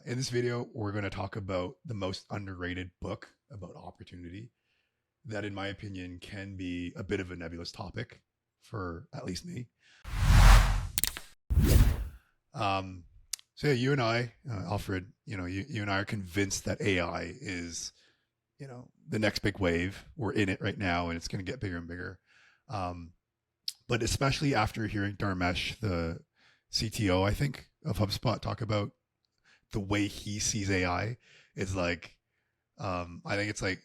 In this video, we're going to talk about the most underrated book about opportunity that, in my opinion, can be a bit of a nebulous topic for at least me. Um, so yeah, you and I, Alfred, you and I are convinced that AI is, the next big wave. We're in it right now, and it's going to get bigger and bigger. Um, but especially after hearing Dharmesh, the CTO, I think, of HubSpot, talk about the way he sees AI, is like, I think it's like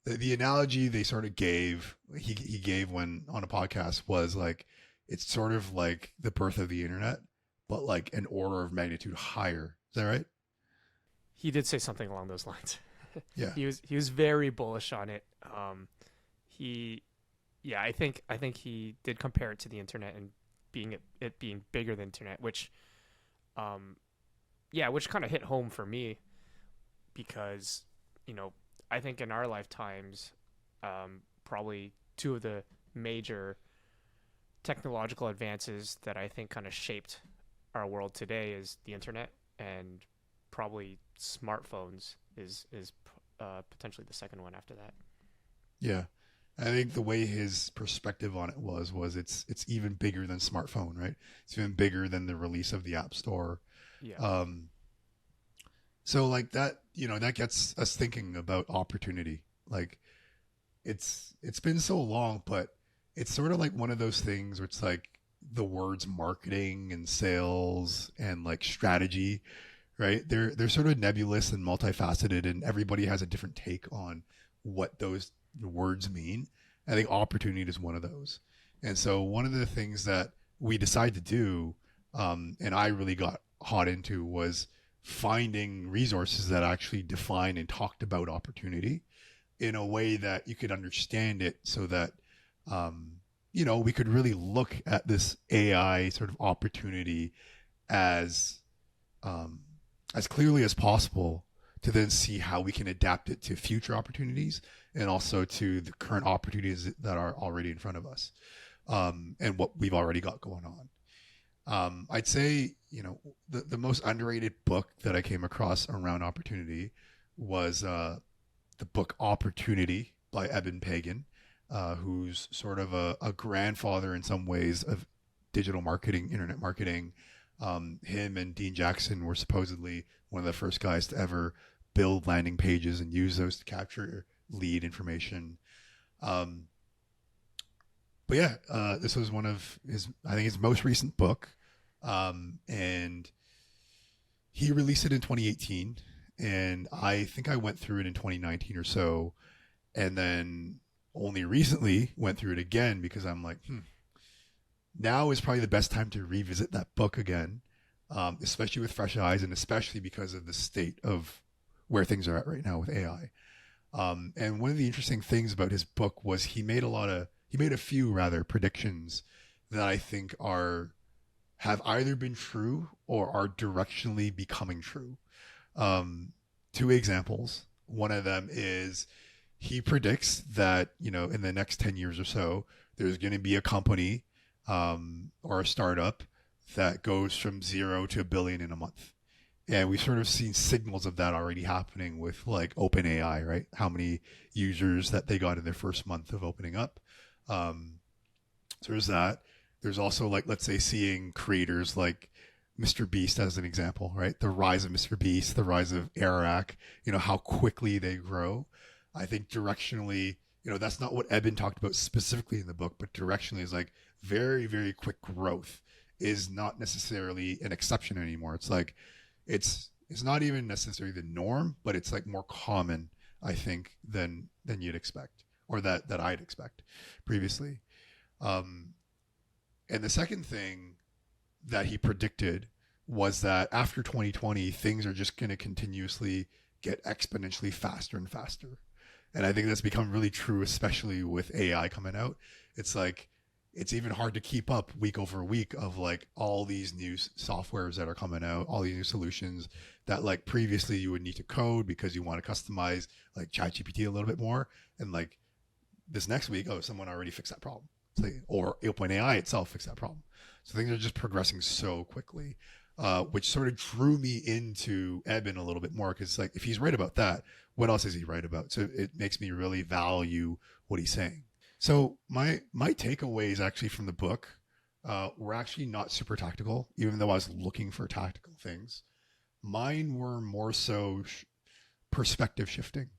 the analogy they sort of gave, he gave when on a podcast was like, it's sort of like the birth of the internet, but like an order of magnitude higher. Is that right? He did say something along those lines. Yeah. He was very bullish on it. He yeah, I think he did compare it to the internet and it being bigger than internet, which um which kind of hit home for me because you know I think in our lifetimes, probably two of the major technological advances that I think kind of shaped our world today is the internet and probably smartphones is potentially the second one after that. Yeah. I think the way his perspective on it was it's even bigger than smartphone, right? It's even bigger than the release of the App Store. Yeah. Um, so like that, that gets us thinking about opportunity. Like it's been so long, but it's sort of like one of those things where it's like the words marketing and sales and like strategy, right? They're sort of nebulous and multifaceted, and everybody has a different take on what those words mean. I think opportunity is one of those. And so one of the things that we decided to do, and I really got hot into, was finding resources that actually define and talked about opportunity in a way that you could understand it, so that um, we could really look at this AI sort of opportunity as um, as clearly as possible, to then see how we can adapt it to future opportunities and also to the current opportunities that are already in front of us, and what we've already got going on. I'd say, the most underrated book that I came across around opportunity was the book Opportunity by Eben Pagan, who's sort of a grandfather in some ways of digital marketing, internet marketing. Him and Dean Jackson were supposedly one of the first guys to ever build landing pages and use those to capture lead information. Um, but yeah, this was one of I think his most recent book. And he released it in 2018. And I think I went through it in 2019 or so. And then only recently went through it again because I'm like, now is probably the best time to revisit that book again, especially with fresh eyes, and especially because of the state of where things are at right now with AI. And one of the interesting things about his book was he made a few rather predictions that I think have either been true or are directionally becoming true. Two examples. One of them is he predicts that, in the next 10 years or so, there's going to be a company, or a startup that goes from 0 to a billion in a month. And we've sort of seen signals of that already happening with like OpenAI, right? How many users that they got in their first month of opening up. So there's that. There's also, like, let's say, seeing creators like Mr. Beast as an example, right? The rise of Mr. Beast, the rise of Ararak, how quickly they grow. I think directionally, that's not what Eben talked about specifically in the book, but directionally is like very, very quick growth is not necessarily an exception anymore. It's like, it's not even necessarily the norm, but it's like more common, I think, than you'd expect, or that I'd expect previously. Um, and the second thing that he predicted was that after 2020, things are just going to continuously get exponentially faster and faster. And I think that's become really true, especially with AI coming out. It's like, it's even hard to keep up week over week of like all these new softwares that are coming out, all these new solutions that like previously you would need to code because you want to customize like ChatGPT a little bit more. And like this next week, oh, someone already fixed that problem. It's like, or OpenAI itself fixed that problem. So things are just progressing so quickly. which sort of drew me into Eben a little bit more because like if he's right about that, what else is he right about? So it makes me really value what he's saying. So my takeaways actually from the book were actually not super tactical, even though I was looking for tactical things. Mine were more so perspective shifting.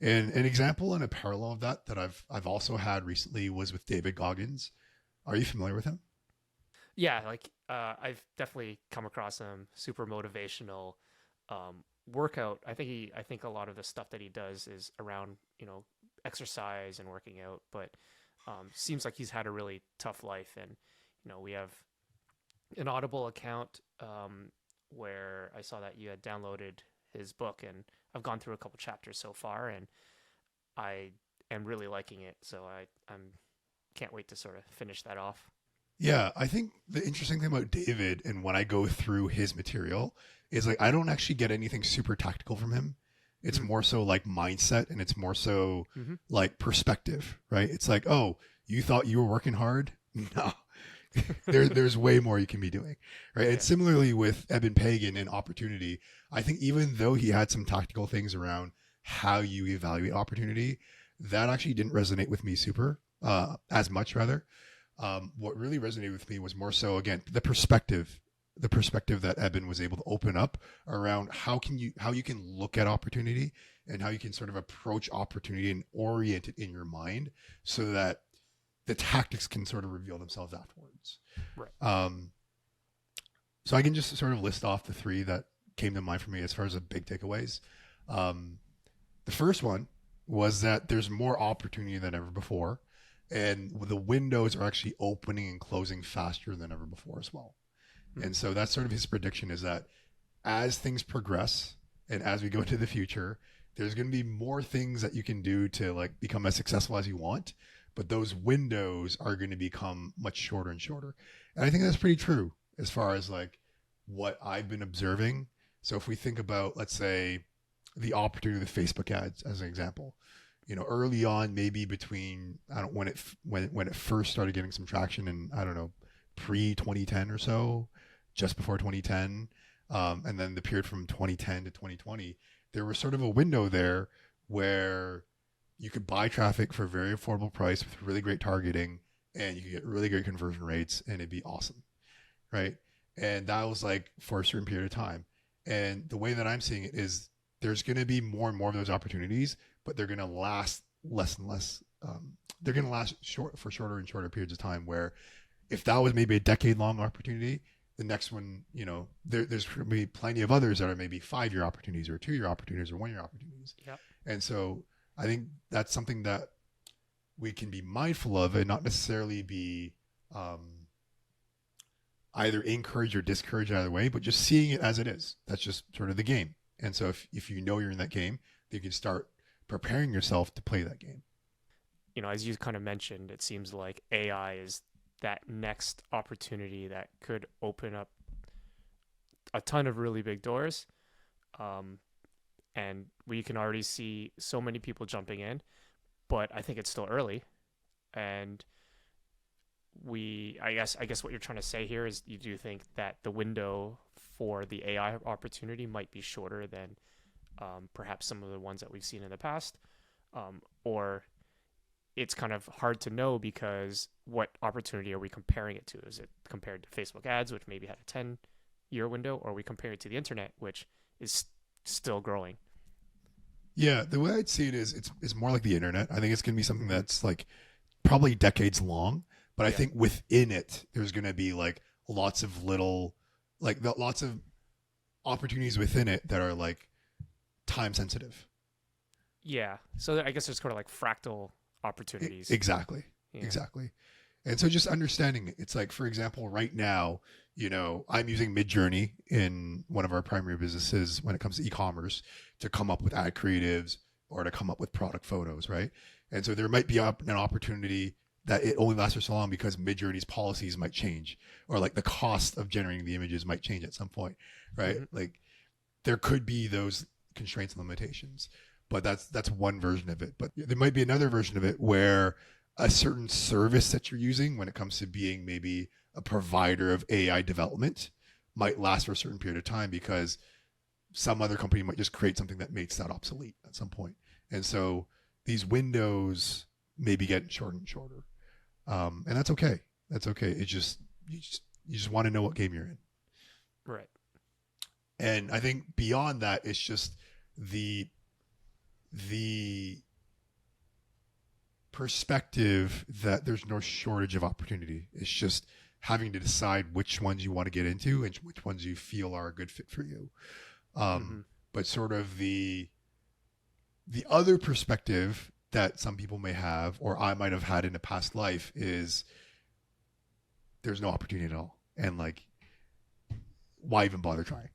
And an example and a parallel of that I've also had recently was with David Goggins. Are you familiar with him? Yeah, like I've definitely come across him. Super motivational. Workout. I think a lot of the stuff that he does is around exercise and working out, but seems like he's had a really tough life. And we have an Audible account where I saw that you had downloaded his book, and I've gone through a couple chapters so far, and I am really liking it. So I'm can't wait to sort of finish that off. Yeah, I think the interesting thing about David and when I go through his material is like I don't actually get anything super tactical from him. It's Mm-hmm. more so like mindset and it's more so Mm-hmm. like perspective, right? It's like, oh, you thought you were working hard? No. There's way more you can be doing. Right. And Yeah. similarly with Eben Pagan and opportunity, I think even though he had some tactical things around how you evaluate opportunity, that actually didn't resonate with me super as much rather. What really resonated with me was more so again the perspective that Eben was able to open up around how you can look at opportunity and how you can sort of approach opportunity and orient it in your mind so that the tactics can sort of reveal themselves afterwards. Right. Um, so I can just sort of list off the three that came to mind for me as far as the big takeaways. Um, the first one was that there's more opportunity than ever before, and the windows are actually opening and closing faster than ever before as well. Mm-hmm. And so that's sort of his prediction is that as things progress and as we go into the future, there's going to be more things that you can do to like become as successful as you want, but those windows are going to become much shorter and shorter. And I think that's pretty true as far as like what I've been observing. So if we think about, let's say, the opportunity with Facebook ads as an example, early on, maybe between I don't when it first started getting some traction, and I don't know, pre 2010 or so, just before 2010, and then the period from 2010 to 2020, there was sort of a window there where you could buy traffic for a very affordable price with really great targeting, and you could get really great conversion rates, and it'd be awesome, right? And that was like for a certain period of time. And the way that I'm seeing it is there's going to be more and more of those opportunities, but they're going to last less and less. They're going to last for shorter and shorter periods of time. Where if that was maybe a decade long opportunity, the next one, there's going to be plenty of others that are maybe 5-year opportunities or 2-year opportunities or 1-year opportunities. Yep. And so I think that's something that we can be mindful of and not necessarily be either encourage or discourage either way, but just seeing it as it is. That's just sort of the game. And so if you know you're in that game, you can start preparing yourself to play that game. As you kind of mentioned, it seems like AI is that next opportunity that could open up a ton of really big doors. And we can already see so many people jumping in, but I think it's still early. And I guess what you're trying to say here is you do think that the window for the AI opportunity might be shorter than perhaps some of the ones that we've seen in the past, or it's kind of hard to know because what opportunity are we comparing it to? Is it compared to Facebook ads, which maybe had a 10-year window, or are we comparing it to the internet, which is still growing? Yeah, the way I'd see it is it's more like the internet. I think it's going to be something that's like probably decades long, but I Yeah. think within it there's going to be like lots of little lots of opportunities within it that are like time sensitive. Yeah. So I guess there's kind of like fractal opportunities. Exactly. Yeah. Exactly. And so just understanding it. It's like, for example, right now, I'm using Midjourney in one of our primary businesses when it comes to e-commerce to come up with ad creatives or to come up with product photos, right? And so there might be an opportunity that it only lasts for so long because Midjourney's policies might change or like the cost of generating the images might change at some point, right? Mm-hmm. Like there could be those constraints and limitations, but that's one version of it. But there might be another version of it where a certain service that you're using when it comes to being maybe a provider of AI development might last for a certain period of time because some other company might just create something that makes that obsolete at some point. And so these windows may be getting shorter and shorter. And that's okay. That's okay. It's just you just want to know what game you're in. Right. And I think beyond that, it's just the perspective that there's no shortage of opportunity. It's just having to decide which ones you want to get into and which ones you feel are a good fit for you. But sort of the other perspective that some people may have, or I might have had in a past life, is there's no opportunity at all. And like, why even bother trying?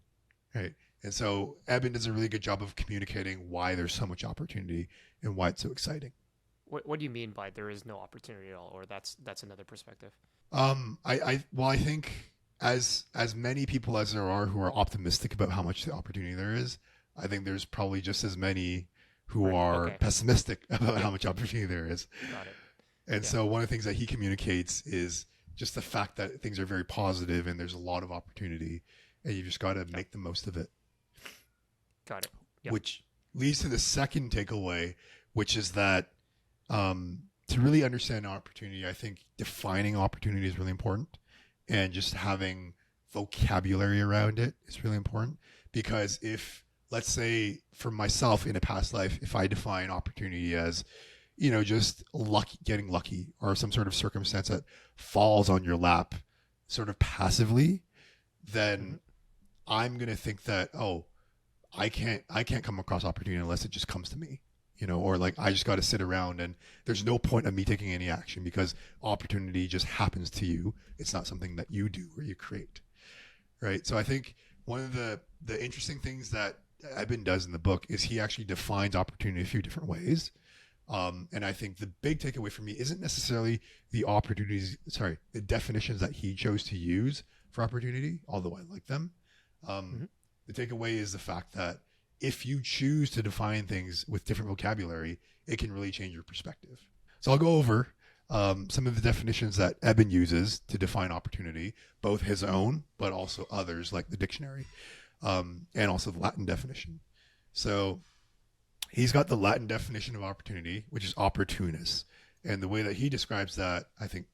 Right. And so Eben does a really good job of communicating why there's so much opportunity and why it's so exciting. What do you mean by there is no opportunity at all, or that's another perspective? I think as many people as there are who are optimistic about how much the opportunity there is, I think there's probably just as many who are pessimistic about how much opportunity there is. Got it. And so one of the things that he communicates is just the fact that things are very positive and there's a lot of opportunity, and you just got to make the most of it. Got it. Yep. Which leads to the second takeaway, which is that to really understand opportunity, I think defining opportunity is really important, and just having vocabulary around it is really important. Because if, let's say for myself in a past life, if I define opportunity as, just getting lucky or some sort of circumstance that falls on your lap sort of passively, then I'm going to think that, I can't come across opportunity unless it just comes to me, or like I just got to sit around and there's no point of me taking any action because opportunity just happens to you. It's not something that you do or you create. Right. So I think one of the interesting things that Eben does in the book is he actually defines opportunity a few different ways. And I think the big takeaway for me isn't necessarily the definitions that he chose to use for opportunity, although I like them. The takeaway is the fact that if you choose to define things with different vocabulary, it can really change your perspective. So I'll go over some of the definitions that Eben uses to define opportunity, both his own, but also others like the dictionary, and also the Latin definition. So he's got the Latin definition of opportunity, which is opportunus. And the way that he describes that, I think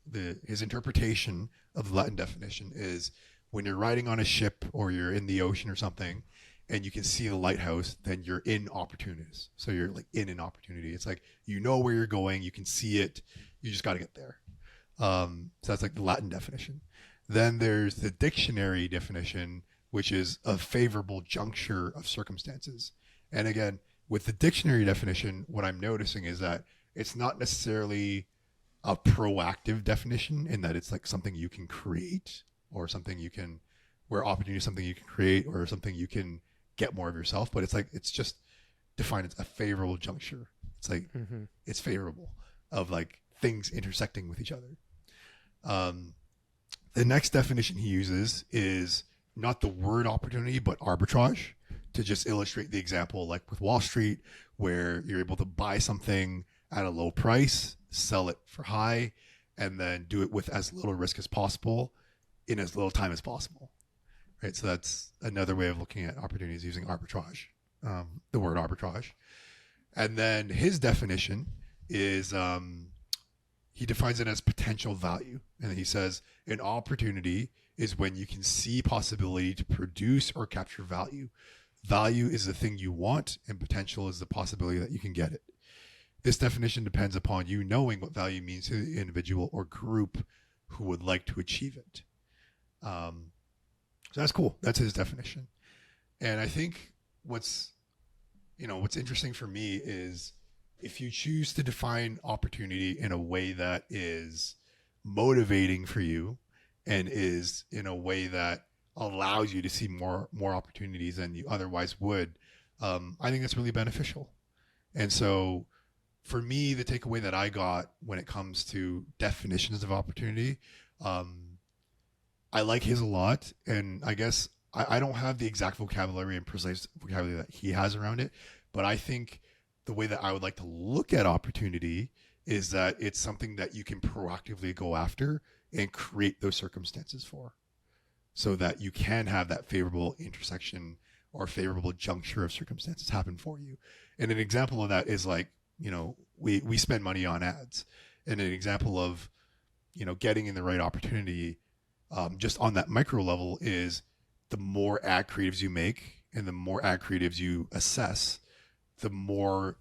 his interpretation of the Latin definition is when you're riding on a ship or you're in the ocean or something and you can see the lighthouse, then you're in opportunus. So you're like in an opportunity. It's like, where you're going, you can see it, you just got to get there. So that's like the Latin definition. Then there's the dictionary definition, which is a favorable juncture of circumstances. And again, with the dictionary definition, what I'm noticing is that it's not necessarily a proactive definition in that it's like something you can create or something where opportunity is something you can create or something you can get more of yourself. But it's just defined as a favorable juncture. It's like, it's favorable of like things intersecting with each other. The next definition he uses is not the word opportunity, but arbitrage, to just illustrate the example like with Wall Street, where you're able to buy something at a low price, sell it for high, and then do it with as little risk as possible in as little time as possible. Right. So that's another way of looking at opportunities using arbitrage, the word arbitrage. And then his definition is he defines it as potential value. And he says an opportunity is when you can see possibility to produce or capture value. Value is the thing you want, and potential is the possibility that you can get it. This definition depends upon you knowing what value means to the individual or group who would like to achieve it. So that's cool. That's his definition. And I think what's interesting for me is if you choose to define opportunity in a way that is motivating for you and is in a way that allows you to see more opportunities than you otherwise would, I think that's really beneficial. And so for me, the takeaway that I got when it comes to definitions of opportunity, I like his a lot. And I guess I don't have the exact vocabulary and precise vocabulary that he has around it, but I think the way that I would like to look at opportunity is that it's something that you can proactively go after and create those circumstances for. so that you can have that favorable intersection or favorable juncture of circumstances happen for you. And an example of that is like, we spend money on ads. And an example of, getting in the right opportunity, just on that micro level, is the more ad creatives you make and the more ad creatives you assess, the more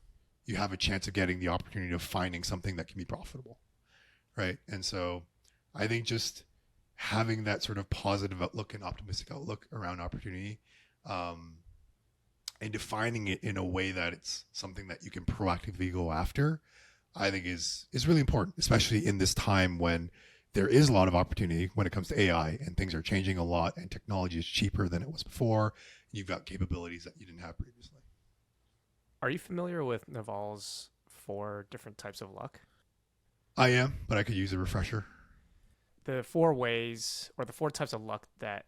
you have a chance of getting the opportunity of finding something that can be profitable. Right. And so I think just having that sort of positive outlook and optimistic outlook around opportunity, and defining it in a way that it's something that you can proactively go after, I think is really important, especially in this time when there is a lot of opportunity when it comes to AI and things are changing a lot and technology is cheaper than it was before. You've got capabilities that you didn't have previously. Are you familiar with Naval's 4 different types of luck? I am, but I could use a refresher. The 4 ways or the 4 types of luck that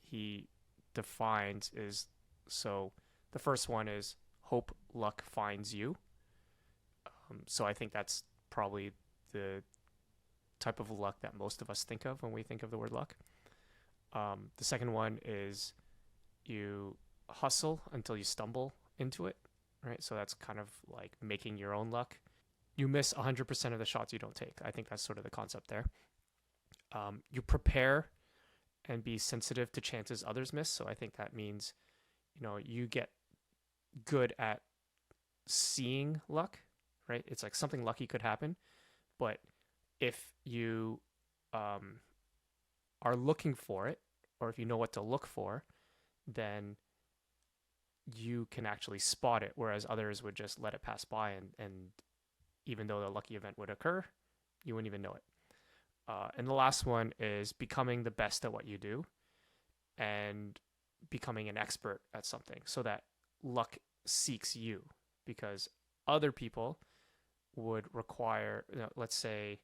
he defines is, so the first one is hope luck finds you. So I think that's probably the type of luck that most of us think of when we think of the word luck. The second one is you hustle until you stumble into it, right? So that's kind of like making your own luck. You miss 100% of the shots you don't take. I think that's sort of the concept there. You prepare and be sensitive to chances others miss. So I think that means, you get good at seeing luck, right? It's like something lucky could happen, but if you are looking for it, or if you know what to look for, then you can actually spot it, whereas others would just let it pass by, and even though the lucky event would occur, you wouldn't even know it. And the last one is becoming the best at what you do and becoming an expert at something, so that luck seeks you, because other people would require, let's say,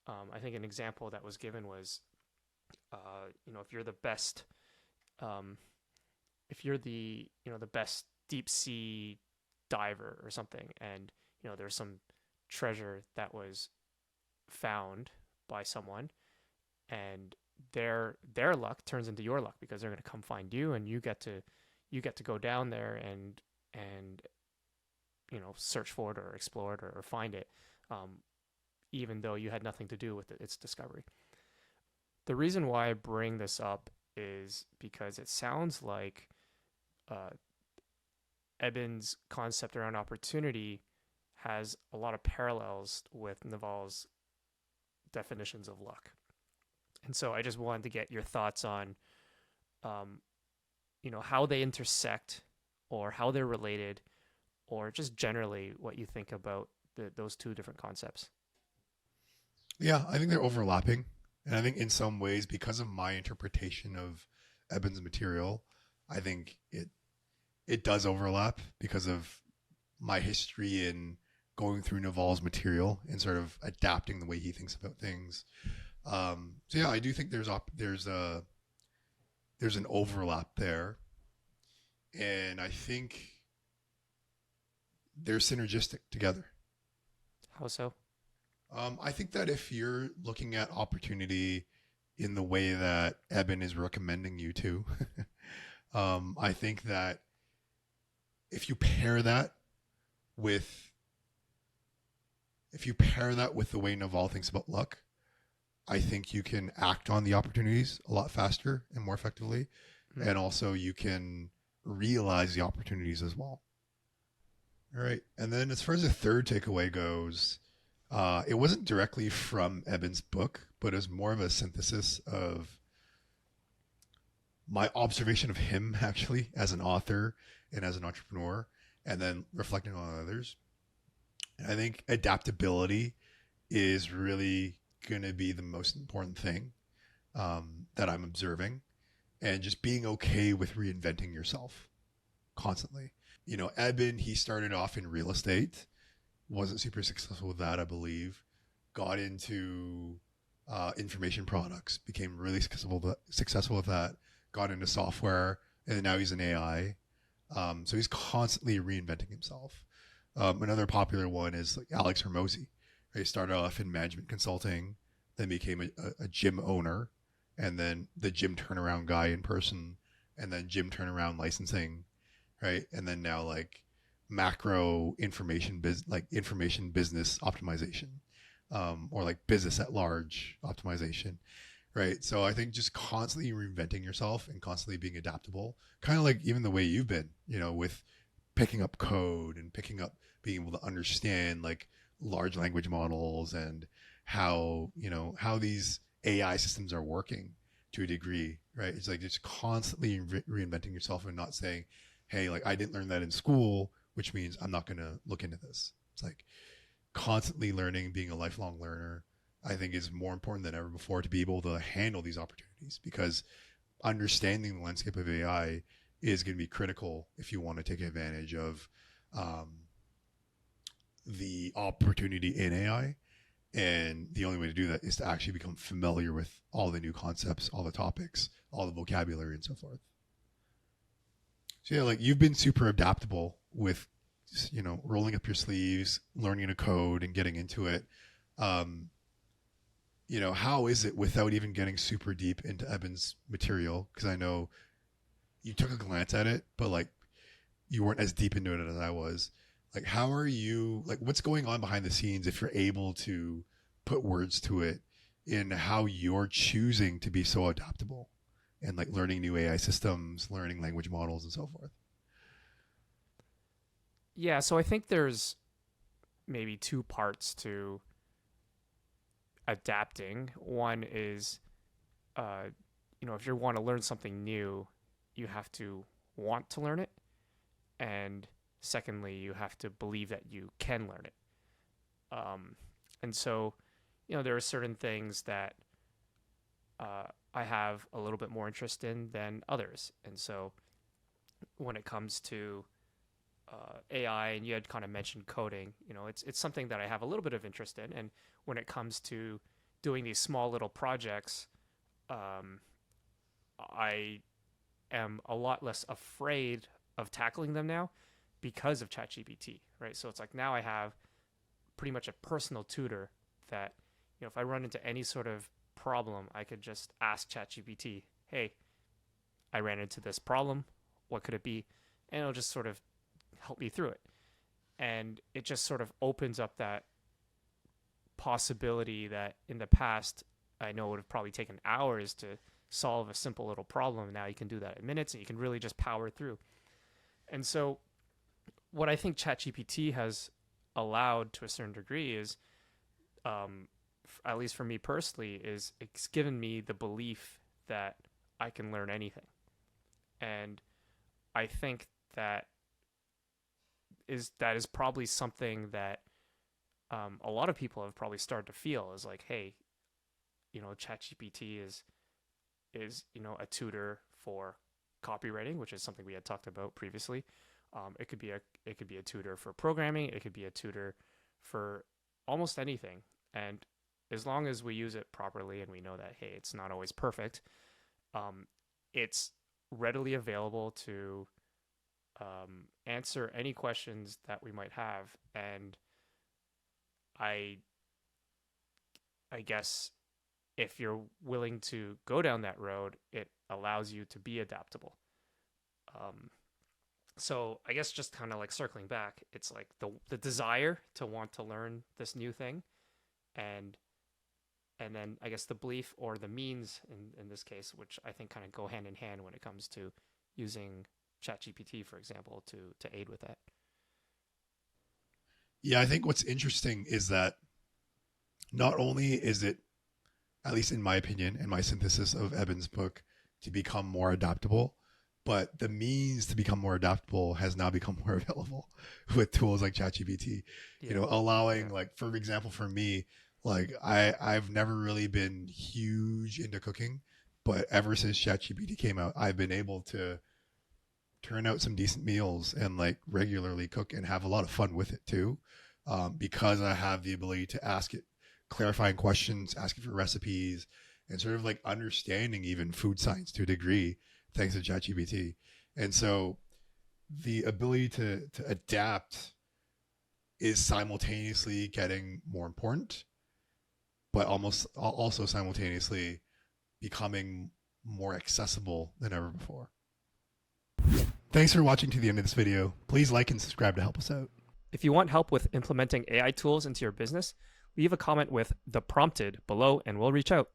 I think an example that was given was, if you're the best, if you're the best deep sea diver or something, and there's some treasure that was found by someone, and their luck turns into your luck because they're going to come find you, and you get to go down there and search for it or explore it or find it, even though you had nothing to do with its discovery. The reason why I bring this up is because it sounds like Eben's concept around opportunity has a lot of parallels with Naval's definitions of luck. And so I just wanted to get your thoughts on, how they intersect or how they're related, or just generally what you think about those 2 different concepts. Yeah, I think they're overlapping. And I think in some ways, because of my interpretation of Eben's material, I think it does overlap because of my history in going through Naval's material and sort of adapting the way he thinks about things. So yeah, I do think there's an overlap there, and I think they're synergistic together. How so? I think that if you're looking at opportunity in the way that Eben is recommending you to, I think that if you pair that with the way Naval thinks about luck, I think you can act on the opportunities a lot faster and more effectively. Mm-hmm. And also you can realize the opportunities as well. All right. And then as far as the third takeaway goes, it wasn't directly from Eben's book, but it was more of a synthesis of my observation of him actually as an author and as an entrepreneur, and then reflecting on others. And I think adaptability is really going to be the most important thing that I'm observing, and just being okay with reinventing yourself constantly. Eben, he started off in real estate, wasn't super successful with that, I believe, got into information products, became really successful with that, got into software, and now he's in AI. So he's constantly reinventing himself. Another popular one is like Alex Hormozi. He started off in management consulting, then became a gym owner, and then the gym turnaround guy in person, and then gym turnaround licensing, right? And then now like macro information business optimization, or like business at large optimization, right? So I think just constantly reinventing yourself and constantly being adaptable, kind of like even the way you've been, with picking up code and picking up being able to understand like large language models and how these AI systems are working to a degree, right? It's like just constantly reinventing yourself and not saying, hey, like I didn't learn that in school, which means I'm not going to look into this. It's like constantly learning, being a lifelong learner, I think is more important than ever before to be able to handle these opportunities, because understanding the landscape of AI is going to be critical if you want to take advantage of um, the opportunity in AI. And the only way to do that is to actually become familiar with all the new concepts, all the topics, all the vocabulary, and so forth. So yeah, like you've been super adaptable with, rolling up your sleeves, learning to code, and getting into it. Um, how is it without even getting super deep into Eben's material? Because I know you took a glance at it, but like you weren't as deep into it as I was. Like, how are you? Like, what's going on behind the scenes if you're able to put words to it in how you're choosing to be so adaptable and like learning new AI systems, learning language models, and so forth? Yeah, so I think there's maybe two parts to adapting. One is, uh, if you want to learn something new, you have to want to learn it. And secondly, you have to believe that you can learn it. Um, and so, there are certain things that I have a little bit more interest in than others. And so, when it comes to AI, and you had kind of mentioned coding, it's something that I have a little bit of interest in. And when it comes to doing these small little projects, um, I am a lot less afraid of tackling them now because of ChatGPT, right? So it's like now I have pretty much a personal tutor that, if I run into any sort of problem, I could just ask ChatGPT, hey, I ran into this problem. What could it be? And it'll just sort of help me through it. And it just sort of opens up that possibility that in the past, I know it would have probably taken hours to solve a simple little problem. Now you can do that in minutes, and you can really just power through. And so, what I think ChatGPT has allowed to a certain degree is, at least for me personally, is it's given me the belief that I can learn anything. And I think that is probably something that a lot of people have probably started to feel is like, hey, ChatGPT is a tutor for copywriting, which is something we had talked about previously. It could be a tutor for programming. It could be a tutor for almost anything. And as long as we use it properly and we know that, hey, it's not always perfect, it's readily available to answer any questions that we might have. And I I guess if you're willing to go down that road, it allows you to be adaptable. Um, so I guess just kind of like circling back, it's like the desire to want to learn this new thing, and then I guess the belief or the means in this case, which I think kind of go hand in hand when it comes to using ChatGPT, for example, to aid with that. Yeah, I think what's interesting is that not only is it, at least in my opinion and my synthesis of Eben's book, to become more adaptable, but the means to become more adaptable has now become more available with tools like ChatGPT. Yeah, Allowing, yeah, like, for example, for me, like I've never really been huge into cooking, but ever since ChatGPT came out, I've been able to turn out some decent meals and like regularly cook and have a lot of fun with it too, because I have the ability to ask it clarifying questions, asking for recipes, and sort of like understanding even food science to a degree thanks to ChatGPT. And so the ability to adapt is simultaneously getting more important, but almost also simultaneously becoming more accessible than ever before. Thanks for watching to the end of this video. Please like and subscribe to help us out. If you want help with implementing AI tools into your business, leave a comment with "the prompted" below and we'll reach out.